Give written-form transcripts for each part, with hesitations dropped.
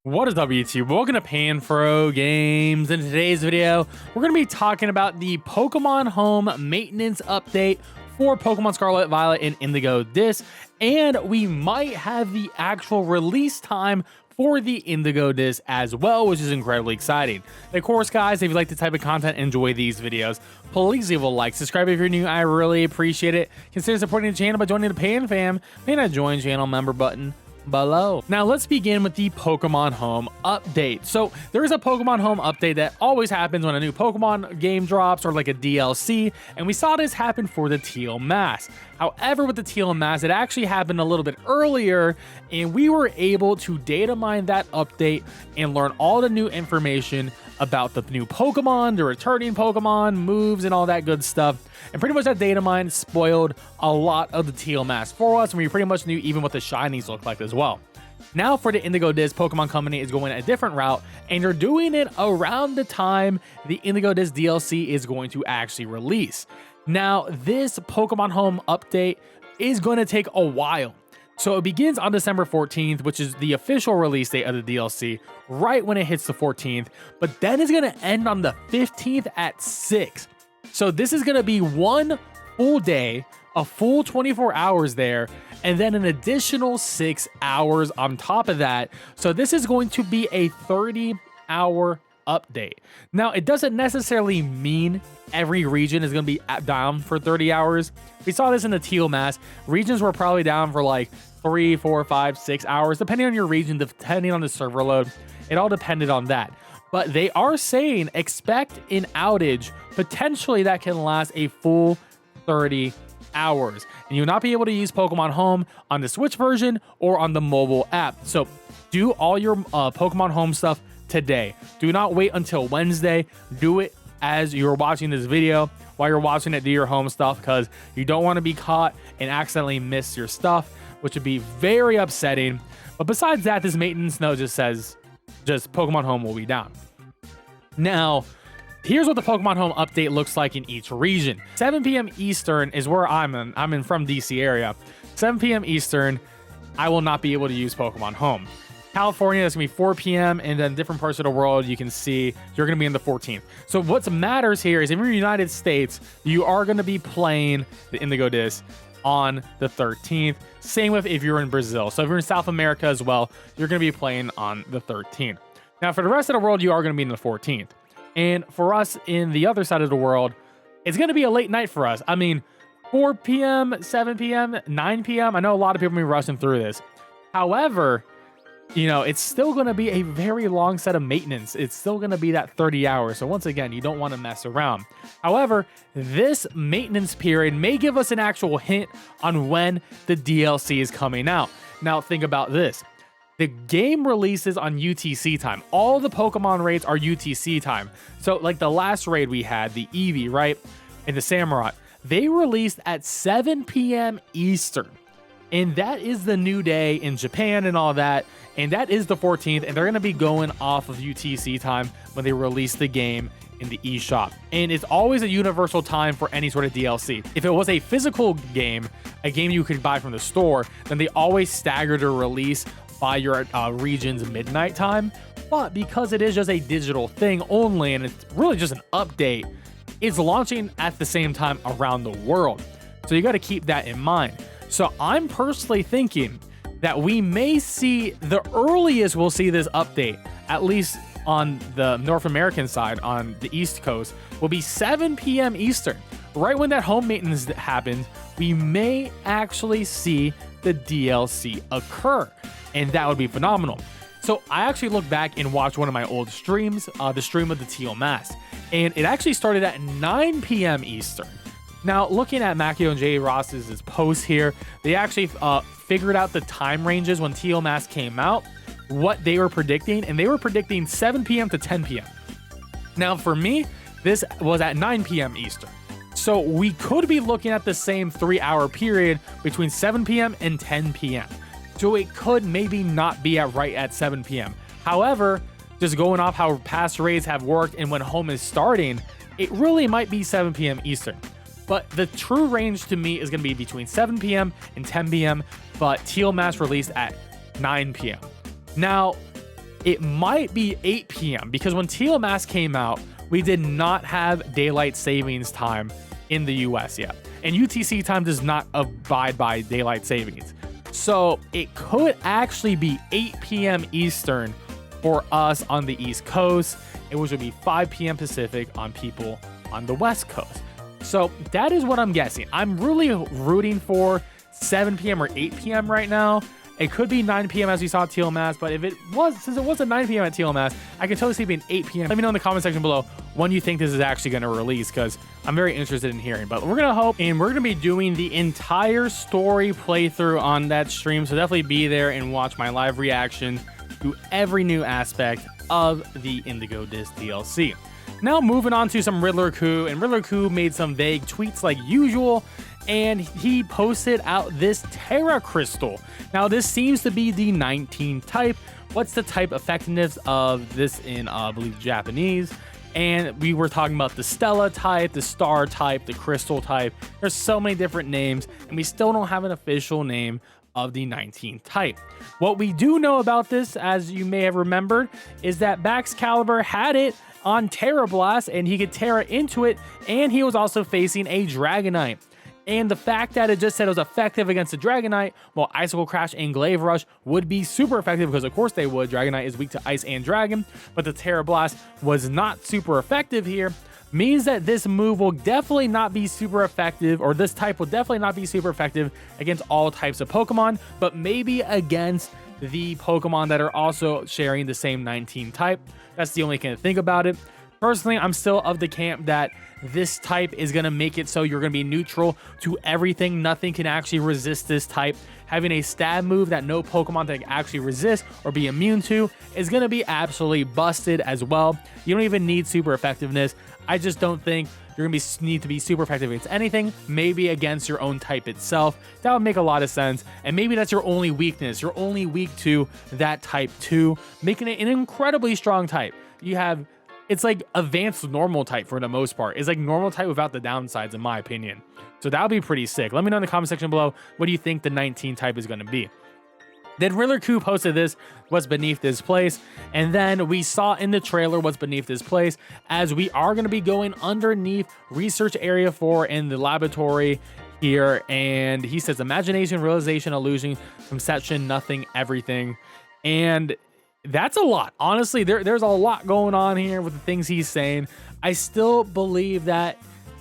What is up, YouTube? Welcome to PanFro Games. In today's video, we're going to be talking about the Pokemon Home maintenance update for Pokemon Scarlet, Violet, and Indigo Disc, and we might have the actual release time for the Indigo Disc as well, which is incredibly exciting. Of course, guys, if you like the type of content, enjoy these videos, please leave a like, subscribe if you're new, I really appreciate it. Consider supporting the channel by joining the Pan Fam, and a join channel member button below. Now let's begin with the Pokemon Home update. So there is a Pokemon Home update that always happens when a new Pokemon game drops or like a DLC, and we saw this happen for the Teal Mask. However, with the Teal Mask, it actually happened a little bit earlier, and we were able to data mine that update and learn all the new information about the new Pokemon, the returning Pokemon, moves, and all that good stuff. And pretty much that data mine spoiled a lot of the Teal Mask for us, and we pretty much knew even what the shinies look like as well. Now for the Indigo Disc, Pokemon Company is going a different route, and they're doing it around the time the Indigo Disc DLC is going to actually release. Now, this Pokemon Home update is going to take a while. So it begins on December 14th, which is the official release date of the DLC, right when it hits the 14th, but then it's going to end on the 15th at 6. So this is going to be one full day, a full 24 hours there, and then an additional 6 hours on top of that. So this is going to be a 30-hour update. Now, it doesn't necessarily mean every region is going to be down for 30 hours. We saw this in the Teal Mask. Regions were probably down for like 3, 4, 5, 6 hours, depending on your region, depending on the server load. It all depended on that. But they are saying expect an outage potentially that can last a full 30 hours. And you'll not be able to use Pokemon Home on the Switch version or on the mobile app. So do all your Pokemon Home stuff today. Do not wait until Wednesday. Do it as you're watching this video. While you're watching it, do your home stuff, because you don't want to be caught and accidentally miss your stuff, which would be very upsetting. But besides that, this maintenance note just says Pokemon Home will be down. Now, here's what the Pokemon Home update looks like in each region. 7 p.m. Eastern is where I'm in from DC area. 7 p.m. Eastern, I will not be able to use Pokemon Home. California, it's gonna be 4 p.m. and then different parts of the world, you can see you're gonna be in the 14th. So what matters here is if you're in the United States, you are gonna be playing the Indigo Disc on the 13th. Same with if you're in Brazil. So if you're in South America as well, you're gonna be playing on the 13th. Now for the rest of the world, you are gonna be in the 14th. And for us in the other side of the world, it's gonna be a late night for us. I mean, 4 p.m., 7 p.m., 9 p.m. I know a lot of people will be rushing through this. However, you know, it's still going to be a very long set of maintenance. It's still going to be that 30 hours. So once again, you don't want to mess around. However, this maintenance period may give us an actual hint on when the DLC is coming out. Now, think about this. The game releases on UTC time. All the Pokemon raids are UTC time. So like the last raid we had, the Eevee, right? And the Samurott, they released at 7 p.m. Eastern. And that is the new day in Japan and all that. And that is the 14th. And they're going to be going off of UTC time when they release the game in the eShop. And it's always a universal time for any sort of DLC. If it was a physical game, a game you could buy from the store, then they always stagger the release by your region's midnight time. But because it is just a digital thing only, and it's really just an update, it's launching at the same time around the world. So you got to keep that in mind. So I'm personally thinking that we may see the earliest we'll see this update, at least on the North American side, on the East Coast, will be 7 p.m. Eastern. Right when that home maintenance happens, we may actually see the DLC occur, and that would be phenomenal. So I actually looked back and watched one of my old streams, the stream of the Teal Mask, and it actually started at 9 p.m. Eastern. Now, looking at Macchio and Jay Ross's post here, they actually figured out the time ranges when Teal Mask came out, what they were predicting, and they were predicting 7 p.m. to 10 p.m. Now, for me, this was at 9 p.m. Eastern. So we could be looking at the same 3-hour period between 7 p.m. and 10 p.m. So it could maybe not be right at 7 p.m. However, just going off how past raids have worked and when home is starting, it really might be 7 p.m. Eastern. But the true range to me is going to be between 7 p.m. and 10 p.m. But Teal Mask released at 9 p.m. Now, it might be 8 p.m. because when Teal Mask came out, we did not have daylight savings time in the US yet. And UTC time does not abide by daylight savings. So it could actually be 8 p.m. Eastern for us on the East Coast, which would be 5 p.m. Pacific on people on the West Coast. So that is what I'm guessing. I'm really rooting for 7 p.m. or 8 p.m. right now. It could be 9 p.m. as we saw at Teal Mask, but since it was a 9 p.m. at Teal Mask, I can totally see it being 8 p.m. Let me know in the comment section below when you think this is actually going to release, because I'm very interested in hearing. But we're going to hope, and we're going to be doing the entire story playthrough on that stream, so definitely be there and watch my live reaction to every new aspect of the Indigo Disc DLC. Now moving on to some Riddler Coup, and Riddler Coup made some vague tweets like usual, and he posted out this Terra Crystal. Now this seems to be the 19 type. What's the type effectiveness of this in I believe Japanese? And we were talking about the Stella type, the Star type, the Crystal type. There's so many different names, and we still don't have an official name of the 19 type. What we do know about this, as you may have remembered, is that Baxcalibur had it on Terra Blast and he could Terra into it, and he was also facing a Dragonite. And the fact that it just said it was effective against the Dragonite, well, Icicle Crash and Glaive Rush would be super effective because of course they would. Dragonite is weak to Ice and Dragon, but the Terra Blast was not super effective here. Means that this move will definitely not be super effective, or this type will definitely not be super effective against all types of Pokemon, but maybe against the Pokemon that are also sharing the same 19 type. That's the only thing to think about it. Personally, I'm still of the camp that this type is going to make it so you're going to be neutral to everything. Nothing can actually resist this type. Having a stab move that no Pokemon can actually resist or be immune to is going to be absolutely busted as well. You don't even need super effectiveness. I just don't think you're going to need to be super effective against anything. Maybe against your own type itself. That would make a lot of sense. And maybe that's your only weakness. You're only weak to that type 2, making it an incredibly strong type. You have... It's like advanced normal type for the most part. It's like normal type without the downsides, in my opinion. So that'll be pretty sick. Let me know in the comment section below, what do you think the 19 type is going to be? Then Riddler Coup posted this, what's beneath this place. And then we saw in the trailer what's beneath this place, as we are going to be going underneath Research Area 4 in the laboratory here. And he says, imagination, realization, illusion, conception, nothing, everything. And that's a lot. Honestly, there's a lot going on here with the things he's saying. I still believe that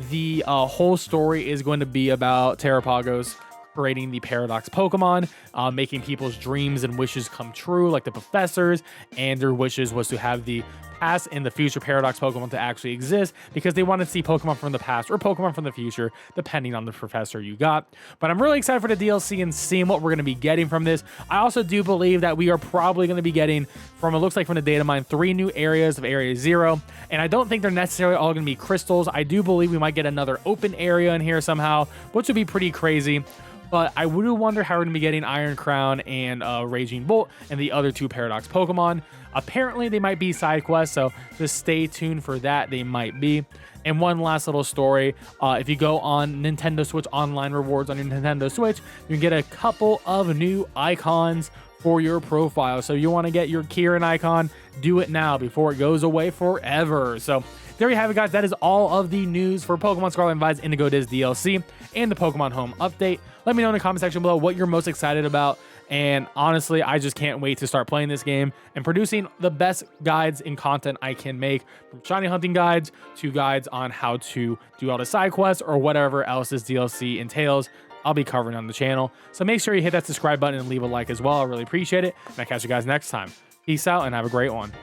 the whole story is going to be about Terrapagos creating the Paradox Pokemon, making people's dreams and wishes come true, like the professors, and their wishes was to have the past and the future Paradox Pokemon to actually exist, because they want to see Pokemon from the past or Pokemon from the future, depending on the professor you got. But I'm really excited for the DLC and seeing what we're going to be getting from this. I also do believe that we are probably going to be getting, from it looks like from the data mine, 3 new areas of Area 0, and I don't think they're necessarily all going to be crystals. I do believe we might get another open area in here somehow, which would be pretty crazy. But I would wonder how we're going to be getting Iron Crown and Raging Bolt and the other 2 Paradox Pokemon. Apparently, they might be side quests, so just stay tuned for that. They might be. And one last little story. If you go on Nintendo Switch Online Rewards on your Nintendo Switch, you can get a couple of new icons for your profile. So you want to get your Kieran icon, do it now before it goes away forever. So there you have it, guys. That is all of the news for Pokemon Scarlet and Violet's Indigo Disc DLC and the Pokemon Home update. Let me know in the comment section below what you're most excited about. And honestly, I just can't wait to start playing this game and producing the best guides and content I can make, from shiny hunting guides to guides on how to do all the side quests or whatever else this DLC entails. I'll be covering on the channel. So make sure you hit that subscribe button and leave a like as well. I really appreciate it. And I'll catch you guys next time. Peace out and have a great one.